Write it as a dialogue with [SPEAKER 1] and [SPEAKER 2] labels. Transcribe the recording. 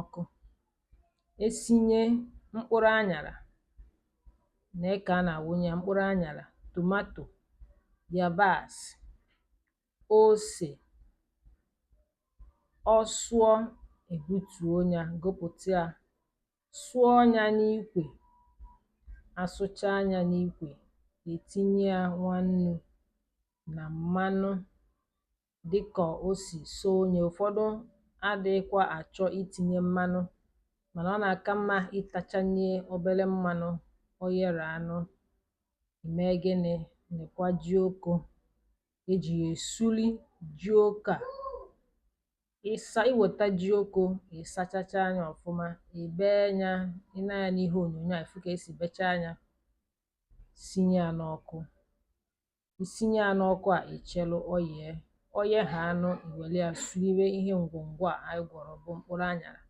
[SPEAKER 1] n'ọkụ. Esinye mkpụrụ aṅàrà, nèe kà a nà-àwụnye ya, mkpụrụ aṅàrà, tomato, yabasị, osè. Ọ sụọ, èbutùo ya, gụpụta ya, sụọ ya n'ikwè. Asụcha ya n'ikwè, ètinye ya nwannu nà mmanụ dịkà o sì soo ya. Ụfọdụ adịkwa àchọ itinye mmanụ, mànà ọ nà-àka mma ịtachanye obere mmanụ. Ọ yere anụ, ìmee gịnị, nịkwa jioko ejì yà èsuli jioko à. Iwèta jioko, ị̀sachacha anya ọ̀fụma, ìbee ya. I nee anya n'ihe ònyònyo à, ịfụ kà esì becha ya, sinye ya n'ọkụ. Isinye ya n'ọkụ à, ìchelụ ọ yèe. Ọ yehàanụ, ìwèle ya suriwe ihe ǹgwọ̀ǹgwọ à anyị gwọrọ bụ mkpụrụ aṅàrà.